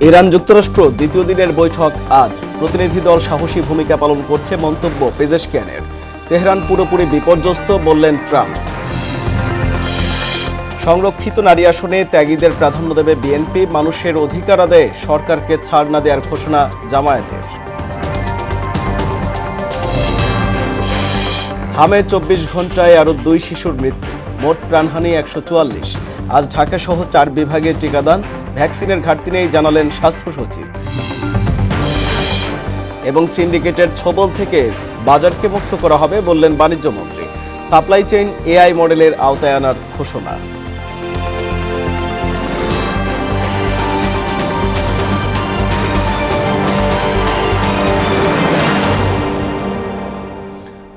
Iran যুক্তরাষ্ট্র দ্বিতীয় দিনের বৈঠক আজ। প্রতিনিধি দল সাহসী ভূমিকা পালন করছে, মন্তব্য পেজেশকিয়ানের। তেহরান পুরোপুরি বিপর্যস্ত, বললেন ট্রাম্প। সংরক্ষিত নারী আসনে ত্যাগীদের প্রাধান্য দেবে বিএনপি। মানুষের অধিকার আদায়ে সরকারকে ছাড় না দেওয়ার ঘোষণা জামায়াতের। হামে 24 ঘন্টায় আরও 2 শিশুর মৃত্যু, মোট প্রাণহানি 144। আজ ঢাকা সহ 4 বিভাগে টিকাদান, ভ্যাকসিনের ঘাটতি নেই জানালেন স্বাস্থ্য সচিব। এবং সিন্ডিকেটের ছোবল থেকে বাজারকে মুক্ত করা হবে বললেন বাণিজ্য মন্ত্রী। সাপ্লাই চেইন এআই মডেলের আওতায় আনার ঘোষণা।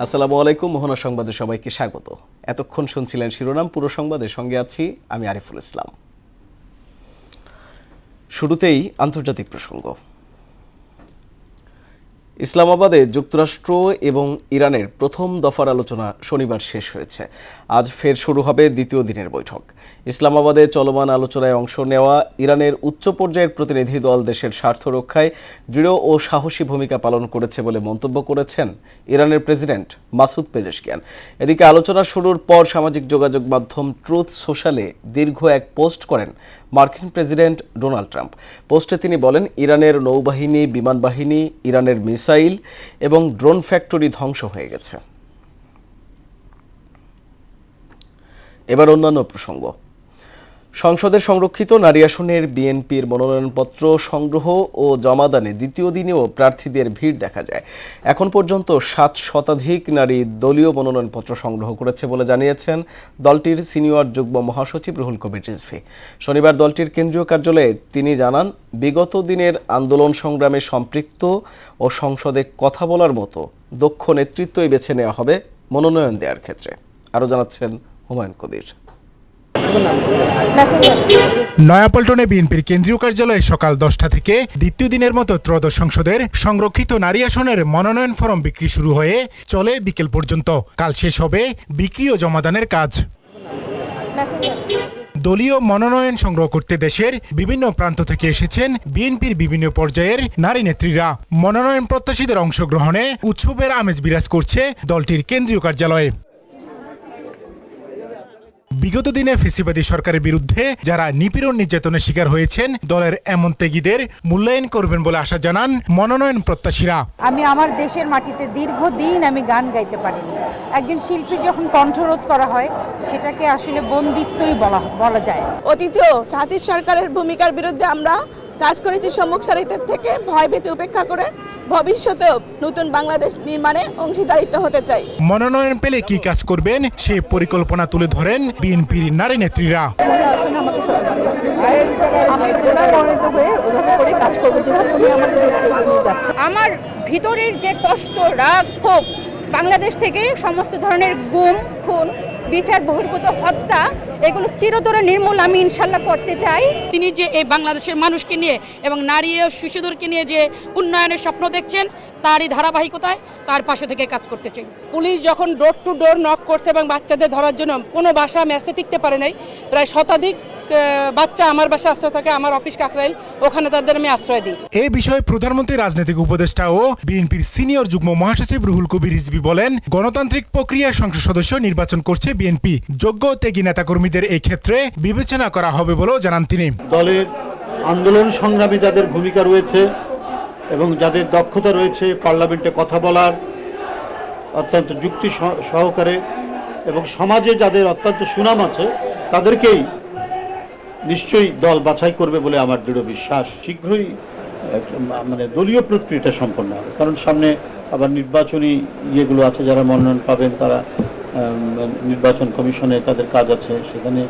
আসসালামু আলাইকুম, মোহনা সংবাদে সবাইকে স্বাগত। এতক্ষণ শুনছিলেন শিরোনাম, পুরো সংবাদের সঙ্গে আছি আমি আরিফুল ইসলাম। শুরুতেই আন্তর্জাতিক প্রসঙ্গ। ইসলামাবাদে যুক্তরাষ্ট্র এবং ইরানের প্রথম দফার আলোচনা শনিবার শেষ হয়েছে। আজ ফের শুরু হবে দ্বিতীয় দিনের বৈঠক। ইসলামাবাদে চলমান আলোচনায় অংশ নেওয়া ইরানের উচ্চ পর্যায়ের প্রতিনিধি দল দেশের স্বার্থ রক্ষায় দৃঢ় ও সাহসী ভূমিকা পালন করেছে বলে মন্তব্য করেছেন ইরানের প্রেসিডেন্ট মাসুদ পেজেশকিয়ান। এদিকে আলোচনা শুরুর পর সামাজিক যোগাযোগ মাধ্যম ট্রুথ সোশ্যালে দীর্ঘ এক পোস্ট করেন মার্কিন প্রেসিডেন্ট ডোনাল্ড ট্রাম্প। পোস্টে তিনি বলেন, ইরানের নৌবাহিনী, বিমান বাহিনী, ইরানের মিসাইল এবং ড্রোন ফ্যাক্টরি ধ্বংস হয়ে গেছে। এবার অন্যান্য প্রসঙ্গ। সংসদের সংরক্ষিত নারী আসনের বিএনপির মনোনয়নপত্র সংগ্রহ ও জমাদানে দ্বিতীয় দিনেও প্রার্থীদের ভিড় দেখা যায়। এখন পর্যন্ত 7 শতাধিক নারী দলীয় মনোনয়নপত্র সংগ্রহ করেছে বলে জানিয়েছেন দলটির সিনিয়র যুগ্ম মহাসচিব রুহুল কবির রিজভী। শনিবার দলটির কেন্দ্রীয় কার্যালয়ে তিনি জানান, বিগত দিনের আন্দোলন সংগ্রামে সম্পৃক্ত ও সংসদে কথা বলার মতো দক্ষ নেতৃত্বই বেছে নেওয়া হবে মনোনয়ন দেওয়ার ক্ষেত্রে। আরও জানাচ্ছেন হুমায়ুন কবির। নয়াপল্টনে বিএনপির কেন্দ্রীয় কার্যালয়ে সকাল 10টা থেকে দ্বিতীয় দিনের মতো ত্রয়োদশ সংসদের সংরক্ষিত নারী আসনের মনোনয়ন ফরম বিক্রি শুরু হয়ে চলে বিকেল পর্যন্ত। কাল শেষ হবে বিক্রি ও জমাদানের কাজ। দলীয় মনোনয়ন সংগ্রহ করতে দেশের বিভিন্ন প্রান্ত থেকে এসেছেন বিএনপির বিভিন্ন পর্যায়ের নারী নেত্রীরা। মনোনয়ন প্রত্যাশীদের অংশগ্রহণে উৎসবের আমেজ বিরাজ করছে দলটির কেন্দ্রীয় কার্যালয়ে। বিগত দিনে ফ্যাসিবাদী সরকারের বিরুদ্ধে যারা নিপীড়ন নির্যাতনের শিকার হয়েছেন, দলের এমন ত্যাগীদের মূল্যায়ন করবেন বলে আশা জানান মনোনয়ন প্রত্যাশীরা। আমি আমার দেশের মাটিতে দীর্ঘদিন আমি গান গাইতে পারিনি। একজন শিল্পী যখন কণ্ঠরোধ করা হয়, সেটাকে আসলে বন্দিত্বই বলা যায়। অতীতেও ফ্যাসিস্ট সরকারের ভূমিকার বিরুদ্ধে আমরা কাজ করেছি সম্মুখ সারিতে থেকে, ভয়ভীতি উপেক্ষা করে ভবিষ্যতেও নতুন বাংলাদেশ নির্মাণে অংশীদারিত্ব হতে চাই। মনোনয়ন পেলে কি কাজ করবেন সেই পরিকল্পনা তুলে ধরেন বিএনপির নারী নেত্রীরা। আমার ভিতরের যে কষ্ট, রাগ, ক্ষোভ, বাংলাদেশ থেকে সমস্ত ধরনের গুম, খুন, বিচার বহির্ভূত হত্যা, এগুলো চিরতরে নির্মূল আমি ইনশাল্লাহ করতে চাই। তিনি যে এই বাংলাদেশের মানুষকে নিয়ে এবং নারী ও শিশুদেরকে নিয়ে যে উন্নয়নের স্বপ্ন দেখছেন, তারই ধারাবাহিকতায় তার পাশে থেকে কাজ করতে চাই। পুলিশ যখন ডোর টু ডোর নক করছে এবং বাচ্চাদের ধরার জন্য কোনো বাসা মেসে টিকতে পারে নাই, প্রায় শতাধিক বাচ্চা আমার বাসায় আশ্রয় থাকে, আমার অফিস কাকরাইল, ওখানে তাদের আমি আশ্রয় দিই। এই বিষয়ে প্রধানমন্ত্রী রাজনৈতিক উপদেষ্টা ও বিএনপির সিনিয়র যুগ্ম মহাসচিব রুহুল কবির রিজভী বলেন, গণতান্ত্রিক প্রক্রিয়ায় সংসদ সদস্য নির্বাচন করছে বিএনপি। যোগ্য ত্যাগী নেতাকর্মীদের এই ক্ষেত্রে বিবেচনা করা হবে বলেও জানান তিনি। দলের আন্দোলন সংগ্রামে যাদের ভূমিকা রয়েছে এবং যাদের দক্ষতা রয়েছে পার্লামেন্টে কথা বলার অত্যন্ত যুক্তি সহকারে, এবং সমাজে যাদের অত্যন্ত সুনাম আছে, তাদেরকেই নিশ্চয়ই দল বাছাই করবে বলে আমার দৃঢ় বিশ্বাস। শীঘ্রই দলীয় প্রক্রিয়াটা সম্পন্ন হবে, কারণ সামনে আবার নির্বাচনী ইয়েগুলো আছে। যারা মনোনয়ন পাবেন তারা নির্বাচন কমিশনে তাদের কাজ আছে, সেখানে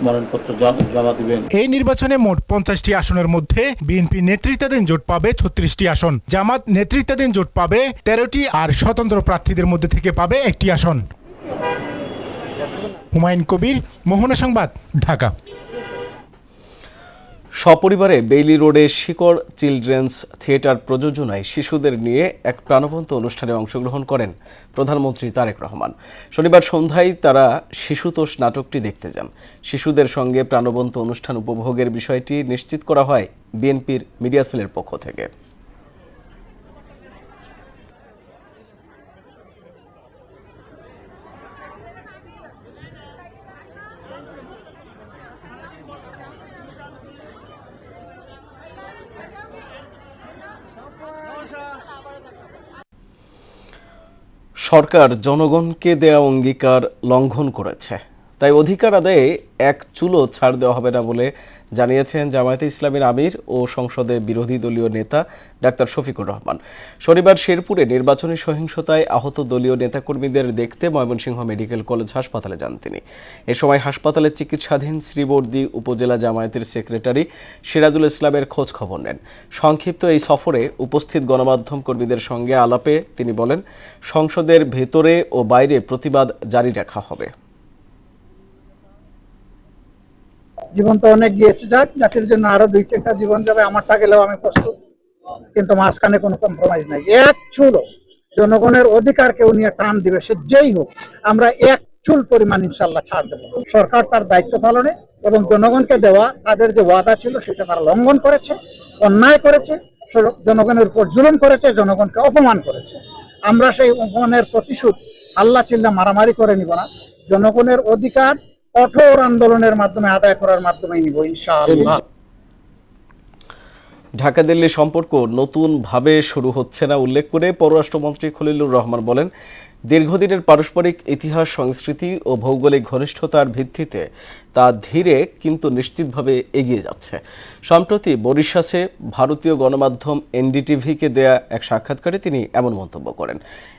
মনোনয়নপত্র জমা দিবেন। এই নির্বাচনে মোট 50টি আসনের মধ্যে বিএনপি নেতৃত্বাধীন জোট পাবে 36টি আসন, জামাত নেতৃত্বাধীন জোট পাবে 13টি, আর স্বতন্ত্র প্রার্থীদের মধ্যে থেকে পাবে 1টি আসন। হুমায়ুন কবির, মোহনা সংবাদ, ঢাকা। সপরিবারে বেইলি রোডে শিকড় চিলড্রেন্স থিয়েটার প্রযোজনায় শিশুদের নিয়ে এক প্রাণবন্ত অনুষ্ঠানে অংশগ্রহণ করেন প্রধানমন্ত্রী তারেক রহমান। শনিবার সন্ধ্যায় তারা শিশুতোষ নাটকটি দেখতে যান। শিশুদের সঙ্গে প্রাণবন্ত অনুষ্ঠান উপভোগের বিষয়টি নিশ্চিত করা হয় বিএনপির মিডিয়া সেলের পক্ষ থেকে। সরকার জনগণকে দেয়া অঙ্গীকার লঙ্ঘন করেছে, তাই অধিকার আদায়ে এক চুলো ছাড় দেওয়া হবে না বলে জানিয়েছেন জামায়াতে ইসলামীর আমির ও সংসদে বিরোধী দলীয় নেতা ডাক্তার শফিকুর রহমান। শনিবার শেরপুরে নির্বাচনী সহিংসতায় আহত দলীয় নেতাকর্মীদের দেখতে ময়মনসিংহ মেডিকেল কলেজ হাসপাতালে যান তিনি। এ সময় হাসপাতালে চিকিৎসাধীন শ্রীবর্দী উপজেলা জামায়াতের সেক্রেটারি সিরাজুল ইসলামের খোঁজ খবর নেন। সংক্ষিপ্ত এই সফরে উপস্থিত গণমাধ্যম কর্মীদের সঙ্গে আলাপে তিনি বলেন, সংসদের ভেতরে ও বাইরে প্রতিবাদ জারি রাখা হবে। জীবন তো অনেক গিয়েছে, যাক জাতির জন্য আরো 2-4টা জীবন যাবে, আমারটা গেলেও আমি প্রস্তুত, কিন্তু মাঝখানে কোনো কম্প্রোমাইজ নাই। এক চুল জনগণের অধিকার কেউ নিয়ে টান দিবে, সে যেই হোক, আমরা এক চুল পরিমাণ ইনশাল্লাহ ছাড় দেবো। সরকার তার দায়িত্ব পালনে এবং জনগণকে দেওয়া তাদের যে ওয়াদা ছিল সেটা তারা লঙ্ঘন করেছে, অন্যায় করেছে, জনগণের উপর জুলুম করেছে, জনগণকে অপমান করেছে। আমরা সেই অপমানের প্রতিশোধ আল্লাহ চিল্লা মারামারি করে নিব না, জনগণের অধিকার কঠোর আন্দোলনের মাধ্যমে আদায় করার মাধ্যমে নিব ইনশাআল্লাহ। ঢাকা দিল্লি সম্পর্ক নতুনভাবে শুরু হচ্ছে না উল্লেখ করে পররাষ্ট্রমন্ত্রী খলিলুর রহমান বলেন, দীর্ঘদিনের পারস্পরিক ইতিহাস, সংস্কৃতি ও ভৌগোলিক ঘনিষ্ঠতার ভিত্তিতে তা ধীরে কিন্তু নিশ্চিতভাবে এগিয়ে যাচ্ছে। সম্প্রতি মরিশাসে ভারতীয় গণমাধ্যম এনডিটিভিকে দেয়া এক সাক্ষাৎকারে তিনি এমন মন্তব্য করেন।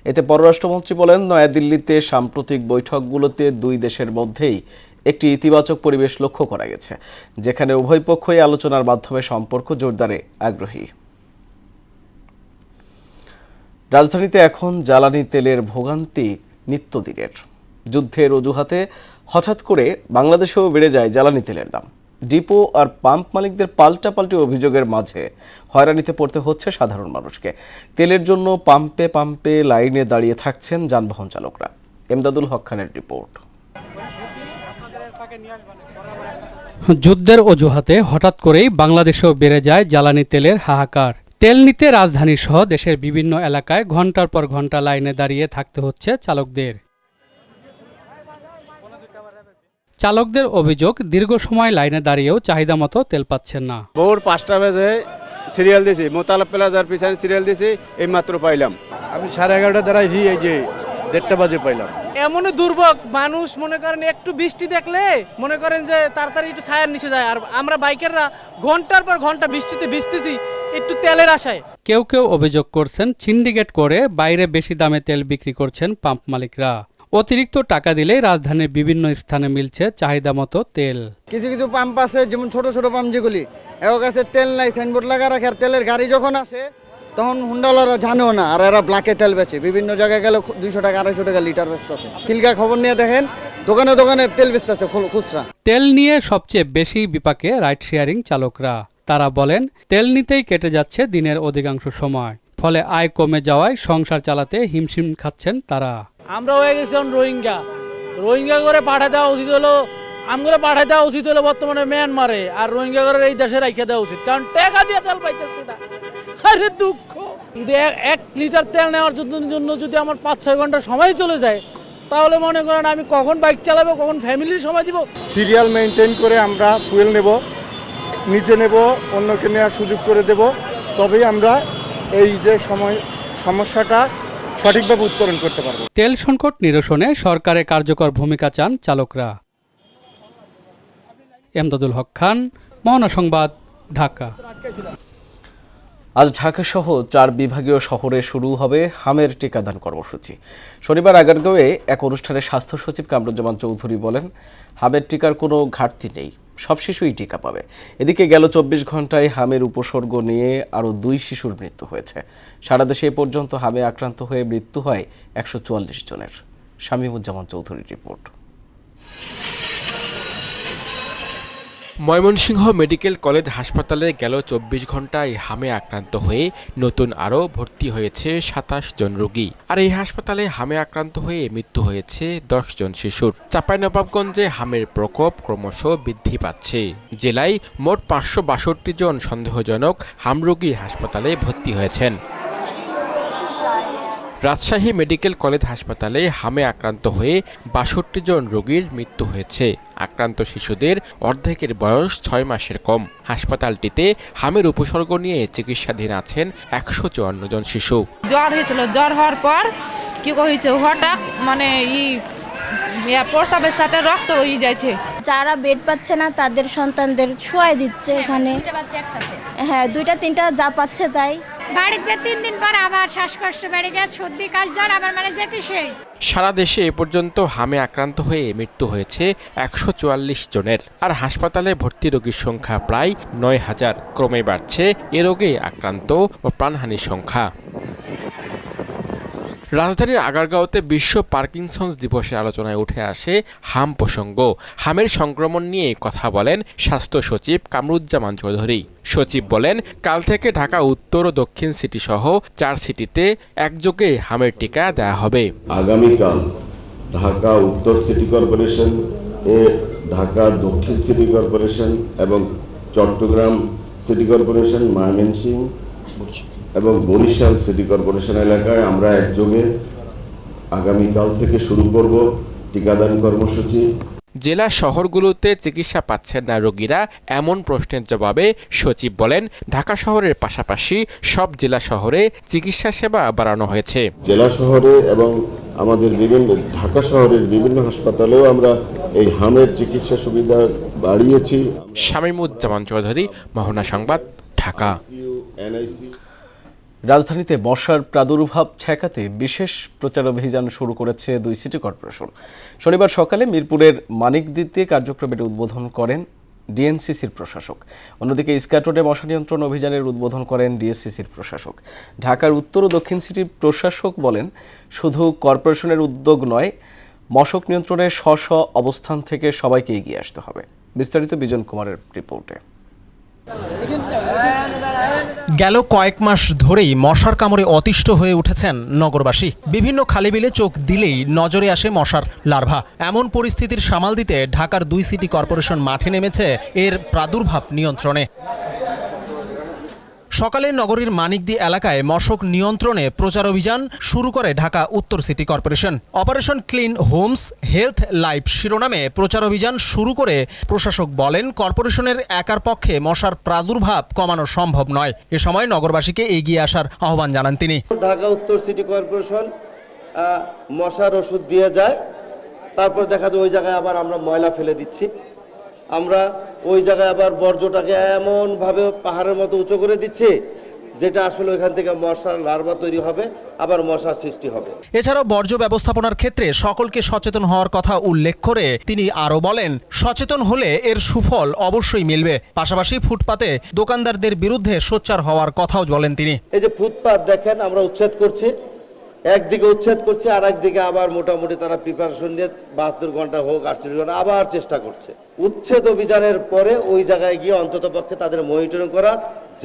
এতে পররাষ্ট্রমন্ত্রী বলেন, নয়াদিল্লিতে সাম্প্রতিক বৈঠকগুলোতে দুই দেশের মধ্যেই একটি ইতিবাচক পরিবেশ লক্ষ্য করা গেছে, যেখানে উভয় পক্ষই আলোচনার মাধ্যমে সম্পর্ক জোরদারে আগ্রহী। রাজধানীতে এখন জ্বালানি তেলের ভোগান্তি নিত্যদিনের। যুদ্ধের অজুহাতে হঠাৎ করে বাংলাদেশেও বেড়ে যায় জ্বালানি তেলের দাম। ডিপো আর পাম্প মালিকদের পাল্টাপাল্টি অভিযোগের মাঝে হয়রানিতে পড়তে হচ্ছে সাধারণ মানুষকে। তেলের জন্য পাম্পে পাম্পে লাইনে দাঁড়িয়ে থাকছেন যানবাহন চালকরা। এমদাদুল হক খানের রিপোর্ট। যুদ্ধের অজুহাতে হঠাৎ করেই বাংলাদেশেও বেড়ে যায় জ্বালানি তেলের হাহাকার। তেল নিতে রাজধানী সহ দেশের বিভিন্ন এলাকায় ঘন্টার পর ঘন্টা লাইনে দাঁড়িয়ে থাকতে হচ্ছে চালকদের অভিযোগ, দীর্ঘ সময় লাইনে দাঁড়িয়েও চাহিদা মতো তেল পাচ্ছেন না। ভোর 5টা বাজে সিরিয়াল দিয়েছি, মোতালাব প্লাজার পিছনে সিরিয়াল দিয়েছি, এই মাত্র পাইলাম। আমি 11:30 দাঁড়াইছি, এই যে 1:30 বাজে পাইলাম। এমনই দুর্ভোগ মানুষ, মনে করেন একটু বৃষ্টি দেখলে মনে করেন যে তাড়াতাড়ি একটু ছায়ার নিচে যায়, আর আমরা বাইকাররা ঘন্টার পর ঘন্টা বৃষ্টিতে ভিজতেছি একটু তেলের আশায়। কেউ কেউ অভিযোগ করছেন, সিন্ডিকেট করে বাইরে বেশি দামে তেল বিক্রি করছেন পাম্প মালিকরা। অতিরিক্ত টাকা দিলেই রাজধানীর বিভিন্ন স্থানে মিলছে চাহিদা মতো তেল। কিছু কিছু পাম্প আছে, যেমন ছোট ছোট পাম্প যেগুলি, এর কাছে তেল নাই, সাইনবোর্ড লাগা রাখে, আর তেলের গাড়ি যখন আসে তখন হুন্ডাওয়ালারা জানেও না, আর এরা ব্ল্যাকে তেল বেচে। বিভিন্ন জায়গায় গেলে 200 টাকা 250 টাকা লিটার বেচতেছে। খিলগা খবর নিয়ে দেখেন, দোকানে দোকানে তেল বেচতেছে খুচরা। তেল নিয়ে সবচেয়ে বেশি বিপাকে রাইড শেয়ারিং চালকরা। তারা বলেন, তেল নিতেই কেটে যাচ্ছে দিনের অধিকাংশ সময়, ফলে আয় কমে যাওয়ায় সংসার চালাতে হিমশিম খাচ্ছেন তারা। আমরা হয়ে গেছি রোহিঙ্গা করে পাঠা দেওয়া উচিত হলো, আমরা পাঠা দেওয়া উচিত হলো বর্তমানে মিয়ানমারে, আর রোহিঙ্গা করে এই দেশে রাখা দেওয়া উচিত, কারণ টাকা দিয়ে তেল পাইতেছে না। আরে দুঃখ, 1 লিটার তেল নেওয়ার জন্য যদি আমার 5-6 ঘন্টা সময় চলে যায়, তাহলে মনে করেন আমি কখন বাইক চালাবো, কখন ফ্যামিলির সময় দিব। সিরিয়াল মেনটেন করে আমরা ফুয়েল নেব, নিজে নেব, অন্যকে নেওয়ার সুযোগ করে দেব, তবেই আমরা এই যে সমস্যাটা সঠিকভাবে উত্তরণ করতে পারবো। তেল সংকট নিরসনে সরকারের কার্যকর ভূমিকা চান চালকরা। এমদাদুল হক খান, মহানা সংবাদ, ঢাকা। আজ ঢাকাসহ 4 বিভাগীয় শহরে শুরু হবে হামের টিকাদান কর্মসূচি। শনিবার আগারগাঁওয়ে এক অনুষ্ঠানে স্বাস্থ্য সচিব কামরুজ্জামান চৌধুরী বলেন, হামের টিকার কোনো ঘাটতি নেই, সব শিশুই টিকা পাবে। এদিকে গেল 24 ঘন্টায় হামের উপসর্গ নিয়ে আরও 2 শিশুর মৃত্যু হয়েছে। সারা দেশে এ পর্যন্ত হামে আক্রান্ত হয়ে মৃত্যু হয় 144 জনের। শামীমুজ্জামান চৌধুরীর রিপোর্ট। ময়মনসিংহ মেডিকেল কলেজ হাসপাতালে গেল ২৪ ঘন্টায় হামে আক্রান্ত হয়ে নতুন আরও ভর্তি হয়েছে ২৭ জন রোগী। আর এই হাসপাতালে হামে আক্রান্ত হয়ে মৃত্যু হয়েছে ১০ জন শিশুর। চাঁপাইনবাবগঞ্জে হামের প্রকোপ ক্রমশ বৃদ্ধি পাচ্ছে। জেলায় মোট ৫৬২ জন সন্দেহজনক হাম রোগী হাসপাতালে ভর্তি হয়েছেন। রাজশাহী মেডিকেল কলেজ হাসপাতালে হামে আক্রান্ত হয়ে ৬২ জন রোগীর মৃত্যু হয়েছে। আক্রান্ত শিশুদের অর্ধেকের বয়স ৬ মাসের কম। হাসপাতালটিতে হামের উপসর্গ নিয়ে চিকিৎসাধীন আছেন ১৫৪ জন শিশু। জ্বর হয়েছিল, জ্বর হওয়ার পর কি হয়েছে হঠাৎ মানে প্রস্রাবের সাথে রক্ত হয়ে যাচ্ছে। যারা বেড পাচ্ছে না তাদের সন্তানদের শোয়াই দিচ্ছে এখানে। হ্যাঁ, ২টা-৩টা যা পাচ্ছে তাই। বাড়িতে যে ৩ দিন পর আবার শ্বাসকষ্ট বেড়ে গেছে, সর্দি কাশ জ্বর আবার মানে যে কি সেই। সারা দেশে এ পর্যন্ত হামে আক্রান্ত হয়ে মৃত্যু হয়েছে ১৪৪ জনের। আর হাসপাতালে ভর্তি রোগীর সংখ্যা প্রায় ৯,০০০। ক্রমে বাড়ছে এ রোগে আক্রান্ত ও প্রাণহানির সংখ্যা। রাজধানীর আগারগাঁওতে বিশ্ব পার্কিনসন্স দিবসের আলোচনায় উঠে আসে হাম প্রসঙ্গ। হামের সংক্রমণ নিয়ে কথা বলেন স্বাস্থ্য সচিব কামরুজ্জামান চৌধুরী। সচিব বলেন, কাল থেকে ঢাকা উত্তর ও দক্ষিণ সিটি সহ ৪ সিটিতে একযোগে হামের টিকা দেওয়া হবে। আগামীকাল ঢাকা উত্তর সিটি কর্পোরেশন ঢাকা দক্ষিণ সিটি কর্পোরেশন এবং চট্টগ্রাম সিটি কর্পোরেশন, ময়মনসিংহ এবং বরিশাল সিটি কর্পোরেশন এলাকায় আমরা একযোগে আগামীকাল থেকে শুরু করব টিকাদান কর্মসূচি। জেলা শহরগুলোতে চিকিৎসা পাচ্ছেন না রোগীরা, এমন প্রশ্নের জবাবে সচিব বলেন, ঢাকা শহরের পাশাপাশি সব জেলা শহরে চিকিৎসা সেবা বাড়ানো হয়েছে। জেলা শহরে এবং আমাদের ঢাকা শহরের বিভিন্ন হাসপাতালেও আমরা এই হামের চিকিৎসা সুবিধা বাড়িয়েছি। শামীমুজ্জামান চৌধুরী, মোহনা সংবাদ, ঢাকা। রাজধানীতে মশার প্রাদুর্ভাব ঠেকাতে বিশেষ প্রচার অভিযান শুরু করেছে ২ সিটি কর্পোরেশন। শনিবার সকালে মিরপুরের মানিকদিতে কার্যক্রমের উদ্বোধন করেন ডিএনসিসির প্রশাসক। অন্যদিকে ইস্কাট রোডে মশা নিয়ন্ত্রণ অভিযানের উদ্বোধন করেন ডিএসসিসির প্রশাসক। ঢাকার উত্তর ও দক্ষিণ সিটির প্রশাসক বলেন, শুধু কর্পোরেশনের উদ্যোগ নয়, মশক নিয়ন্ত্রণের স্ব অবস্থান থেকে সবাইকে এগিয়ে আসতে হবে। বিস্তারিত বিজন কুমারের রিপোর্টে। গেল কয়েক মাস ধরেই মশার কামড়ে অতিষ্ঠ হয়ে উঠেছেন নগরবাসী। বিভিন্ন খালিবিলে চোখ দিলেই নজরে আসে মশার লার্ভা। এমন পরিস্থিতির সামাল দিতে ঢাকার ২ সিটি কর্পোরেশন মাঠে নেমেছে এর প্রাদুর্ভাব নিয়ন্ত্রণে। সকালে নগরীর মানিকদি এলাকায় মশক নিয়ন্ত্রণে প্রচার অভিযান শুরু করে ঢাকা উত্তর city corporation. Operation clean homes health life শিরোনামে প্রচার অভিযান শুরু করে প্রশাসক বলেন, কর্পোরেশনের একার পক্ষে মশার প্রাদুর্ভাব কমানো সম্ভব নয়। এ সময় নগরবাসীকে এগিয়ে আসার আহ্বান জানান তিনি। ঢাকা উত্তর সিটি কর্পোরেশন মশার ওষুধ দিয়ে যায়, তারপর দেখা যায় ওই জায়গায় আবার আমরা ময়লা ফেলে দিচ্ছি। আমরা ওই জায়গায় আবার বর্জ্যটাকে এমনভাবে পাহাড়ের মতো উঁচু করে দিচ্ছি যেটা আসলে ওইখান থেকে মশার লার্ভা তৈরি হবে, আবার মশার সৃষ্টি হবে। এছাড়াও বর্জ্য ব্যবস্থাপনার ক্ষেত্রে সকলকে সচেতন হওয়ার কথা উল্লেখ করে তিনি আরও বলেন, সচেতন হলে এর সুফল অবশ্যই মিলবে। পাশাপাশি ফুটপাতে দোকানদারদের বিরুদ্ধে সোচ্চার হওয়ার কথাও বলেন তিনি। এই যে ফুটপাত দেখেন আমরা উচ্ছেদ করছি, একদিকে উচ্ছেদ করছে, আর একদিকে আবার মোটামুটি তারা প্রিপারেশন নিয়ে ৭২ ঘন্টা হোক ৪৮ ঘন্টা আবার চেষ্টা করছে। উচ্ছেদ অভিযানের পরে ওই জায়গায় গিয়ে অন্তত পক্ষে তাদের মনিটরিং করা,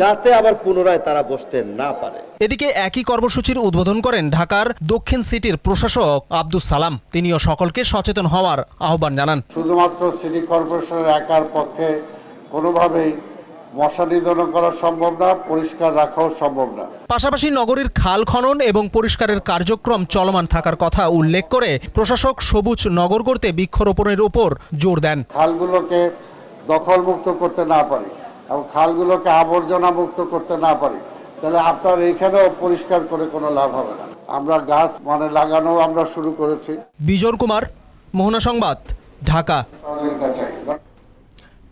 যাতে আবার পুনরায় তারা বসতে না পারে। এদিকে একই কর্মসূচির উদ্বোধন করেন ঢাকার দক্ষিণ সিটির প্রশাসক আব্দুস সালাম। তিনিও সকলকে সচেতন হওয়ার আহ্বান জানান। শুধুমাত্র সিটি কর্পোরেশনের একার পক্ষে কোনোভাবেই মশা নিধন করা সম্ভব না, পরিষ্কার রাখাও সম্ভব না। পাশাপাশি নগরীর খাল খনন এবং পরিষ্কারের কার্যক্রম চলমান থাকার কথা উল্লেখ করে প্রশাসক সবুজ নগর করতে বৃক্ষরোপণের উপর জোর দেন। খালগুলোকে দখলমুক্ত করতে না পারি এবং খালগুলোকে আবর্জনা মুক্ত করতে না পারি, তাহলে আপনার এইখানেও পরিষ্কার করে কোনো লাভ হবে না। আমরা গাছ লাগানো আমরা শুরু করেছি। বিজন কুমার, মোহনা সংবাদ, ঢাকা।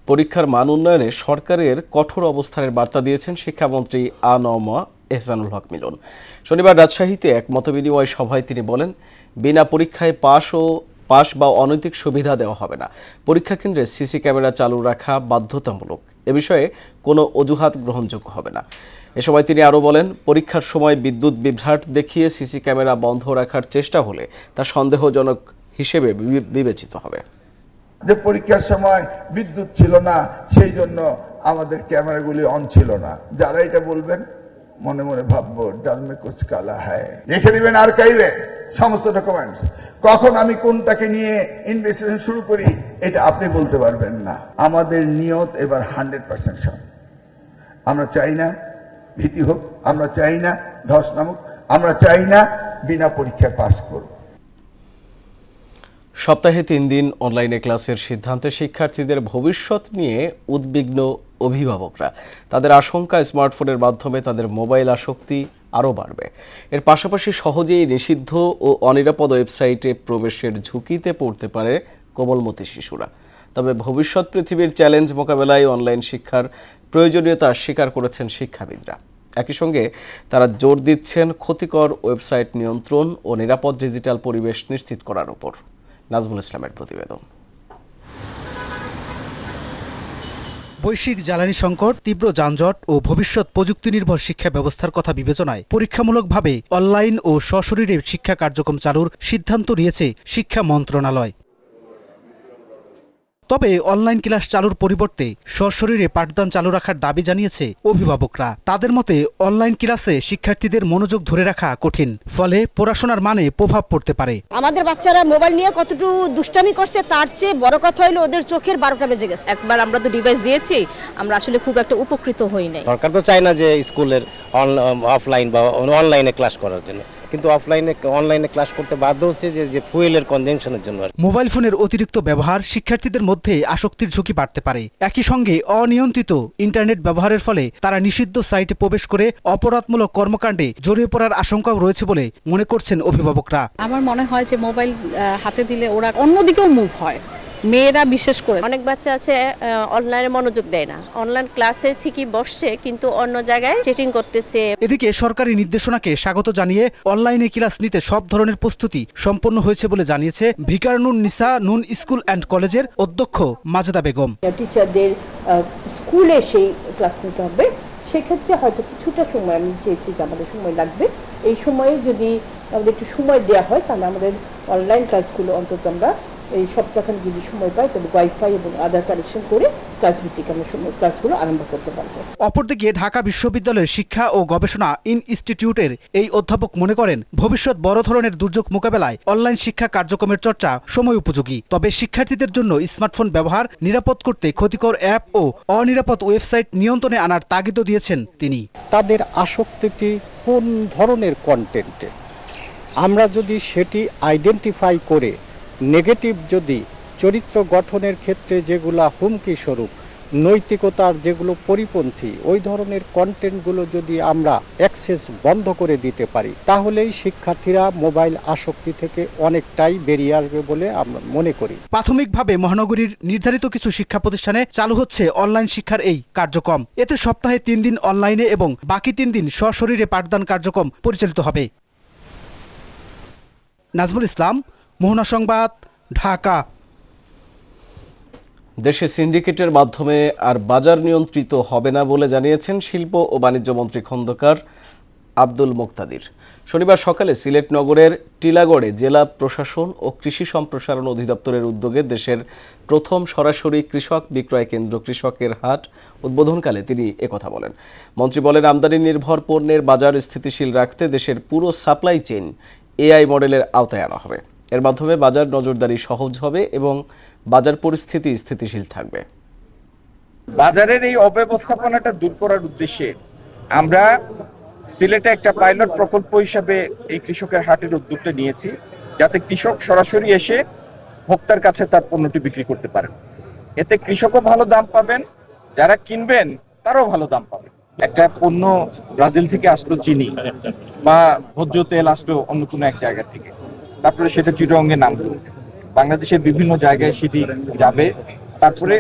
পরীক্ষার মান উন্নয়নে সরকারের কঠোর অবস্থানের বার্তা দিয়েছেন শিক্ষামন্ত্রী আ.ন.ম এহসানুল হক মিলন। শনিবার রাজশাহীতে এক মতবিনিময় সভায় তিনি বলেন, বিনা পরীক্ষায় পাস বা অনৈতিক সুবিধা দেওয়া হবে না। পরীক্ষা কেন্দ্রে সিসি ক্যামেরা চালু রাখা বাধ্যতামূলক। এ বিষয়ে কোনো অজুহাত গ্রহণযোগ্য হবে না। এ সময় তিনি আরও বলেন, পরীক্ষার সময় বিদ্যুৎ বিভ্রাট দেখিয়ে সিসি ক্যামেরা বন্ধ রাখার চেষ্টা হলে তা সন্দেহজনক হিসেবে বিবেচিত হবে। যে পরীক্ষার সময় বিদ্যুৎ ছিল না, সেই জন্য আমাদের ক্যামেরাগুলি অন ছিল না। যারা এটা বলবেন মনে মনে ভাববো ডাল মে কুছ কালা হ্যায়। রেখে দিবেন আর্কাইভে সমস্ত ডকুমেন্টস। কখন আমি কোনটাকে নিয়ে ইনভেস্টিগেশন শুরু করি এটা আপনি বলতে পারবেন না। আমাদের নিয়ত এবার 100% সব। আমরা চাই না ভীতি হোক, আমরা চাই না ধস নামুক, আমরা চাই না বিনা পরীক্ষায় পাস করব। সপ্তাহে 3 দিন অনলাইনে ক্লাসের সিদ্ধান্তে শিক্ষার্থীদের ভবিষ্যৎ নিয়ে উদ্বিগ্ন অভিভাবকরা। তাদের আশঙ্কা স্মার্টফোনের মাধ্যমে তাদের মোবাইল আসক্তি আরও বাড়বে। এর পাশাপাশি সহজেই নিষিদ্ধ ও অনিরাপদ ওয়েবসাইটে প্রবেশের ঝুঁকিতে পড়তে পারে কোমলমতি শিশুরা। তবে ভবিষ্যৎ পৃথিবীর চ্যালেঞ্জ মোকাবেলায় অনলাইন শিক্ষার প্রয়োজনীয়তা স্বীকার করেছেন শিক্ষাবিদরা। একই সঙ্গে তারা জোর দিচ্ছেন ক্ষতিকর ওয়েবসাইট নিয়ন্ত্রণ ও নিরাপদ ডিজিটাল পরিবেশ নিশ্চিত করার উপর। নাজমুল ইসলামের প্রতিবেদন। বৈশ্বিক জ্বালানি সংকট, তীব্র যানজট ও ভবিষ্যৎ প্রযুক্তি নির্ভর শিক্ষা ব্যবস্থার কথা বিবেচনায় পরীক্ষামূলকভাবে অনলাইন ও সশরীরে শিক্ষা কার্যক্রম চালুর সিদ্ধান্ত নিয়েছে শিক্ষা মন্ত্রণালয়। তবে অনলাইন ক্লাস চালুর পরিবর্তে সশরীরে পাঠদান চালু রাখার দাবি জানিয়েছে অভিভাবকরা। তাদের মতে অনলাইন ক্লাসে শিক্ষার্থীদের মনোযোগ ধরে রাখা কঠিন, ফলে পড়াশোনার মানে প্রভাব পড়তে পারে। আমাদের বাচ্চারা মোবাইল নিয়ে কতটুকু দুষ্টামি করছে তার চেয়ে বড় কথা হলো ওদের চোখের 12টা বেজে গেছে। একবার আমরা তো ডিভাইস দিয়েছি, আমরা আসলে খুব একটা উপকৃত হই নাই। সরকার তো চায় না যে স্কুলের অফলাইন বা অনলাইনে ক্লাস করার জন্য, কিন্তু অনলাইনে ক্লাস করতে বাধ্য হচ্ছে যে ফুয়েলের কনজাম্পশনের জন্য। মোবাইল ফোনের অতিরিক্ত ব্যবহার শিক্ষার্থীদের মধ্যে আসক্তির ঝুঁকি বাড়তে পারে। একই সঙ্গে অনিয়ন্ত্রিত ইন্টারনেট ব্যবহারের ফলে তারা নিষিদ্ধ সাইটে প্রবেশ করে অপরাধমূলক কর্মকাণ্ডে জড়িয়ে পড়ার আশঙ্কাও রয়েছে বলে মনে করছেন অভিভাবকরা। আমার মনে হয় যে মোবাইল হাতে দিলে ওরা অন্যদিকেও মুভ হয়, মেয়েরা বিশেষ করে। অনেক বাচ্চা আছে অনলাইনে মনোযোগ দেয় না, অনলাইন ক্লাসে ঠিকই বসছে কিন্তু অন্য জায়গায় চ্যাটিং করতেছে। এদিকে সরকারি নির্দেশনাকে স্বাগত জানিয়ে অনলাইনে ক্লাস নিতে সব ধরনের প্রস্তুতি সম্পন্ন হয়েছে বলে জানিয়েছে ভিকারুন নিসা নুন স্কুল অ্যান্ড কলেজের অধ্যক্ষ মাজেদা বেগম। টিচারদের স্কুলে সেই ক্লাস নিতে হবে, সেক্ষেত্রে হয়তো কিছুটা সময় আমি চেয়েছি যে আমাদের সময় লাগবে। এই সময়ে যদি আমাদের একটু সময় দেওয়া হয় তাহলে আমাদের অনলাইন ক্লাসগুলো অন্তত আমরা এই সপ্তাহখান যদি সময় পাই তাহলে ওয়াইফাই এবং আধার কানেকশন করে ক্লাস ভিত্তিক আমরা ক্লাসগুলো আরম্ভ করতে পারবো। অপরদিকে ঢাকা বিশ্ববিদ্যালয়ের শিক্ষা ও গবেষণা ইনস্টিটিউটের এই অধ্যাপক মনে করেন ভবিষ্যৎ বড় ধরনের দুর্যোগ মোকাবেলায় অনলাইন শিক্ষা কার্যক্রমের চর্চা সময় উপযোগী। তবে শিক্ষার্থীদের জন্য স্মার্টফোন ব্যবহার নিরাপদ করতে ক্ষতিকর অ্যাপ ও অনিরাপদ ওয়েবসাইট নিয়ন্ত্রণে আনার তাগিদও দিয়েছেন তিনি। তাদের আসক্তিটি কোন ধরনের কন্টেন্টে, আমরা যদি সেটি আইডেন্টিফাই করে নেগেটিভ যদি চরিত্র গঠনের ক্ষেত্রে যেগুলা হুমকি স্বরূপ, নৈতিকতার যেগুলো পরিপন্থী, ওই ধরনের কন্টেন্টগুলো যদি আমরা অ্যাক্সেস বন্ধ করে দিতে পারি তাহলেই শিক্ষার্থীরা মোবাইল আসক্তি থেকে অনেকটাই বেরিয়ে আসবে বলে আমরা মনে করি। প্রাথমিকভাবে মহানগরীর নির্ধারিত কিছু শিক্ষা প্রতিষ্ঠানে চালু হচ্ছে অনলাইন শিক্ষার এই কার্যক্রম। এতে সপ্তাহে 3 দিন অনলাইনে এবং বাকি 3 দিন সশরীরে পাঠদান কার্যক্রম পরিচালিত হবে। নাজমুল ইসলাম, মোহনা সংবাদ, ঢাকা। দেশে সিন্ডিকেটের মাধ্যমে আর বাজার নিয়ন্ত্রিত হবে না বলে জানিয়েছেন শিল্প ও বাণিজ্য মন্ত্রী খন্দকার আব্দুল মুক্তাদির। শনিবার সকালে সিলেট নগরের টিলাগড়ে জেলা প্রশাসন ও কৃষি সম্প্রসারণ অধিদপ্তরের উদ্যোগে দেশের প্রথম সরাসরি কৃষক বিক্রয় কেন্দ্র কৃষকের হাট উদ্বোধনকালে তিনি একথা বলেন। মন্ত্রী বলেন, আমদানি নির্ভর পণ্যের বাজার স্থিতিশীল রাখতে দেশের পুরো সাপ্লাই চেইন এআই মডেলের আওতায় আনা হবে। এর মাধ্যমে বাজার নজরদারি সহজ হবে এবং বাজার পরিস্থিতি স্থিতিশীল থাকবে। বাজারের এই অব্যবস্থাপনাটা দূর করার উদ্দেশ্যে আমরা সিলেটে একটা পাইলট প্রকল্প হিসাবে এই কৃষকের হাটের উদ্যোগটা নিয়েছি, যাতে কৃষক সরাসরি এসে ভোক্তার কাছে তার পণ্যটি বিক্রি করতে পারেন। এতে কৃষকও ভালো দাম পাবেন, যারা কিনবেন তারাও ভালো দাম পাবেন। একটা পণ্য ব্রাজিল থেকে আসলো চিনি বা ভোজ্য তেল আসলো অন্য কোনো এক জায়গা থেকে, তারপরে সেটা চিটাগংয়ে নামলো, বাংলাদেশের বিভিন্ন জায়গায় সেটি যাবে, তারপরে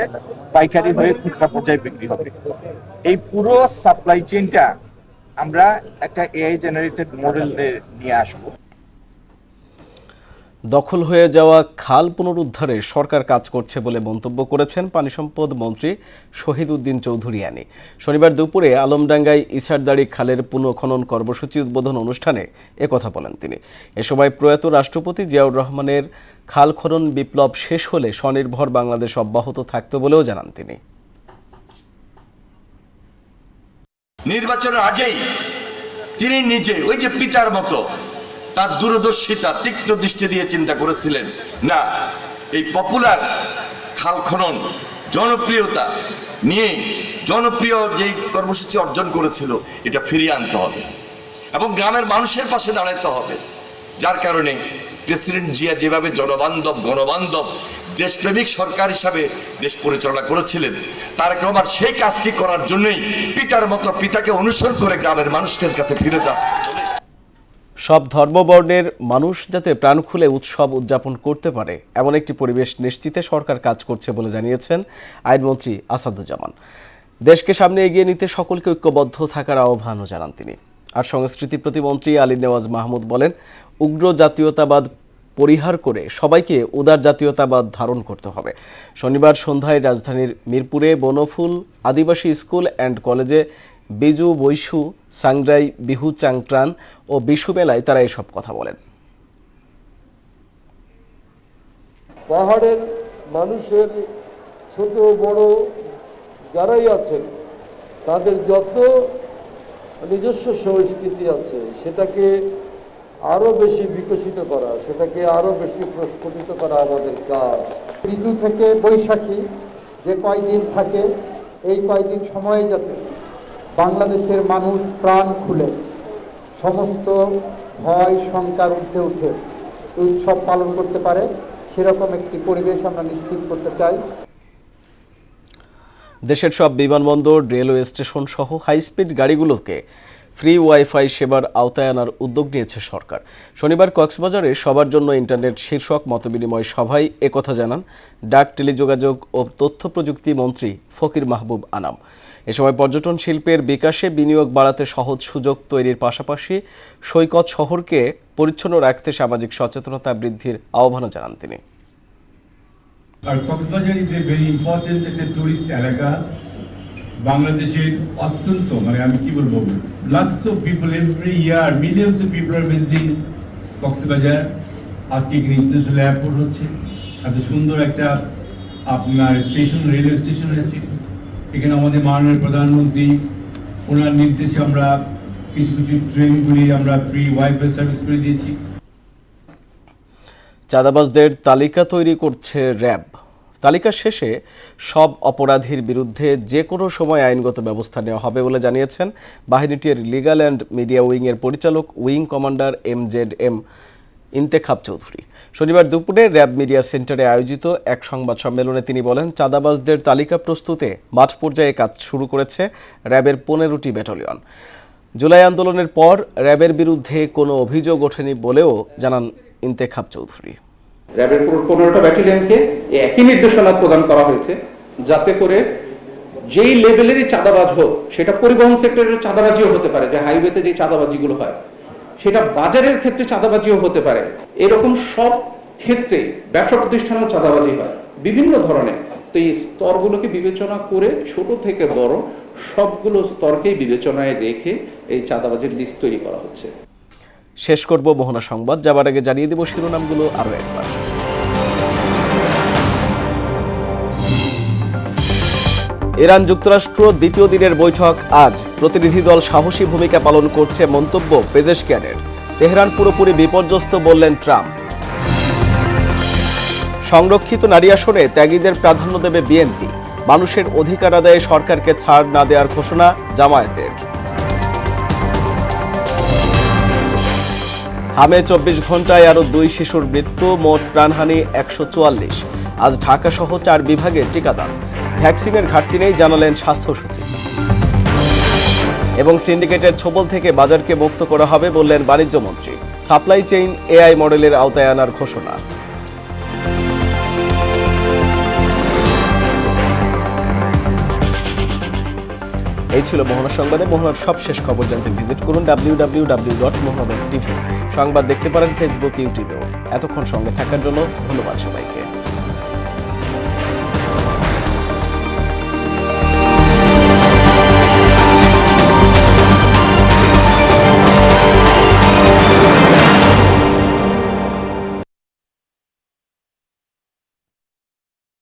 পাইকারি হয়ে খুচরা পর্যায়ে বিক্রি হবে। এই পুরো সাপ্লাই চেইনটা আমরা একটা এআই জেনারেটেড মডেলে নিয়ে আসবো। দখল হয়ে যাওয়া খাল পুনরুদ্ধারে সরকার কাজ করছে বলে মন্তব্য করেছেন পানি সম্পদ মন্ত্রী শহীদ উদ্দিন চৌধুরী আনি। শনিবার দুপুরে আলমডাঙ্গায় ইছারদাড়ি খালের পুনঃখনন কর্মসূচি উদ্বোধন অনুষ্ঠানে একথা বলেন তিনি। এ সময় প্রয়াত রাষ্ট্রপতি জিয়াউর রহমানের খাল খনন বিপ্লব শেষ হলে স্বনির্ভর বাংলাদেশ অব্যাহত থাকত বলেও জানান তিনি। নির্বাচনের আগেই তিনি নিজে ওই যে পিতার মতো তার দূরদর্শিতা তীক্ষ্ণ দৃষ্টি দিয়ে চিন্তা করেছিলেন, না এই পপুলার খাল খনন জনপ্রিয়তা নিয়ে জনপ্রিয় যেই কর্মসূচি অর্জন করেছিল এটা ফিরিয়ে আনতে হবে এবং গ্রামের মানুষের পাশে দাঁড়াতে হবে। যার কারণে প্রেসিডেন্ট জিয়া যেভাবে জনবান্ধব গণবান্ধব দেশপ্রেমিক সরকার হিসাবে দেশ পরিচালনা করেছিলেন, তারেক রহমান সেই কাজটি করার জন্যই পিতার মতো পিতাকে অনুসরণ করে গ্রামের মানুষের কাছে ফিরে যাচ্ছে। সব ধর্মবর্ণের মানুষ যাতে প্রাণ খুলে উৎসব উদযাপন করতে পারে এমন একটি পরিবেশ নিশ্চিতে সরকার কাজ করছে বলে জানিয়েছেন আইনমন্ত্রী আসাদুজ্জামান। দেশকে সামনে এগিয়ে নিতে সকলকে ঐক্যবদ্ধ থাকার আহ্বানও জানান তিনি। আর সংস্কৃতি প্রতিমন্ত্রী আলী নেওয়াজ মাহমুদ বলেন, উগ্র জাতীয়তাবাদ পরিহার করে সবাইকে উদার জাতীয়তাবাদ ধারণ করতে হবে। শনিবার সন্ধ্যায় রাজধানীর মিরপুরে বনফুল আদিবাসী স্কুল অ্যান্ড কলেজে বিজু বৈশু সাংগ্রাই বিহু চাংট্রান ও বিশু মেলায় তারা এসব কথা বলেন। পাহাড়ের মানুষের ছোট বড় যারাই আছেন তাদের যত নিজস্ব সংস্কৃতি আছে সেটাকে আরো বেশি বিকশিত করা, সেটাকে আরো বেশি প্রস্ফুটিত করা আমাদের কাজ। বিজু থেকে বৈশাখী যে কয়দিন থাকে, এই কয়দিন সময়ে যাতে বাংলাদেশের মানুষ প্রাণ খুলে সমস্ত ভয় শঙ্কার ঊর্ধ্বে উঠে উৎসব পালন করতে পারে, সেরকম একটি পরিবেশ আমরা নিশ্চিত করতে চাই। দেশের সব বিমানবন্দর, রেলওয়ে স্টেশন সহ হাইস্পিড গাড়িগুলোকে ফ্রি ওয়াইফাই সেবার আওতায় আনার উদ্যোগ নিয়েছে সরকার। শনিবার কক্সবাজারে সবার জন্য ইন্টারনেট শীর্ষক মতবিনিময় সভায় একথা জানান ডাক, টেলিযোগাযোগ ও তথ্য প্রযুক্তি মন্ত্রী ফকির মাহবুব আনাম। এ সময় পর্যটন শিল্পের বিকাশে বিনিয়োগ বাড়াতে সহজ সুযোগ তৈরির পাশাপাশি সৈকত শহরকে পরিচ্ছন্ন রাখতে সামাজিক সচেতনতা বৃদ্ধির আহ্বানও জানান তিনি। আর Cox's Bazar is a very important একটা টুরিস্ট এলাকা। বাংলাদেশের অত্যন্ত আমি কি বলবো, lakhs of people every year, millions of people R visiting Cox's Bazar. আজকে এখানে ইন্টারন্যাশনাল এয়ারপোর্ট হচ্ছে, এত সুন্দর একটা আপনার স্টেশন, রেলওয়ে স্টেশন আছে। এখানে আমাদের মাননীয় প্রধানমন্ত্রী ওনার নির্দেশে আমরা কিছু কিছু ট্রেনগুলি আমরা ফ্রি ওয়াইফাই সার্ভিস করে দিয়েছি। চাঁদাবাজদের তালিকা তৈরি করছে র্যাব। তালিকা শেষে সব অপরাধীর বিরুদ্ধে যে কোনো সময় আইনগত ব্যবস্থা নেওয়া হবে বলে জানিয়েছেন বাহিনীটির লিগ্যাল অ্যান্ড মিডিয়া উইংয়ের পরিচালক wing commander MZM Intekhab Chowdhury. শনিবার দুপুরে র্যাব মিডিয়া সেন্টারে আয়োজিত এক সংবাদ সম্মেলনে তিনি বলেন, চাঁদাবাজদের তালিকা প্রস্তুতে মাঠ পর্যায়ে কাজ শুরু করেছে র্যাবের 15টি ব্যাটালিয়ন। জুলাই আন্দোলনের পর র্যাবের বিরুদ্ধে কোনো অভিযোগ ওঠেনি বলেও জানান ইন্তেখাব চৌধুরী। র্যাবের 15টা ব্যাটালিয়নকে একই নির্দেশনা প্রদান করা হয়েছে যাতে করে যেই লেভেলেরই চাঁদাবাজ হোক, সেটা পরিবহন সেক্টরের চাঁদাবাজিও হতে পারে, যে হাইওয়েতে যে চাঁদাবাজিগুলো হয়, সেটা বাজারের ক্ষেত্রে চাঁদাবাজিও হতে পারে, এরকম সব ক্ষেত্রে ব্যবসা প্রতিষ্ঠানেও চাঁদাবাজি হয় বিভিন্ন ধরনের। তো এই স্তরগুলোকে বিবেচনা করে ছোট থেকে বড় সবগুলো স্তরকেই বিবেচনায় রেখে এই চাঁদাবাজির লিস্ট তৈরি করা হচ্ছে। শেষ করব মোহনা সংবাদ, যাবার আগে জানিয়ে দেব শিরোনামগুলো আরও একবার। ইরান যুক্তরাষ্ট্র দ্বিতীয় দিনের বৈঠক আজ। প্রতিনিধি দল সাহসী ভূমিকা পালন করছে মন্তব্য পেজেশকিয়ানের। তেহরান পুরোপুরি বিপর্যস্ত বললেন ট্রাম্প। সংরক্ষিত নারী আসনে ত্যাগীদের প্রাধান্য দেবে বিএনপি। মানুষের অধিকার আদায়ে সরকারকে ছাড় না দেওয়ার ঘোষণা জামায়াতের। হামে 24 ঘন্টায় আরও 2 শিশুর মৃত্যু, মোট প্রাণহানি 144। আজ ঢাকা সহ 4 বিভাগে টিকাদান। ভ্যাকসিনের ঘাটতি নেই জানালেন স্বাস্থ্য সচিব। এবং সিন্ডিকেটের ছোবল থেকে বাজারকে মুক্ত করা হবে বললেন বাণিজ্য মন্ত্রী। সাপ্লাই চেইন AI মডেলের আওতায় আনার ঘোষণা। এই ছিল মোহনা সংবাদে। মোহনার সবশেষ খবর জানতে ভিজিট করুন www.mohana.tv। সংবাদ দেখতে পারেন ফেসবুক, ইউটিউবেও। এতক্ষণ সঙ্গে থাকার জন্য ধন্যবাদ সবাইকে।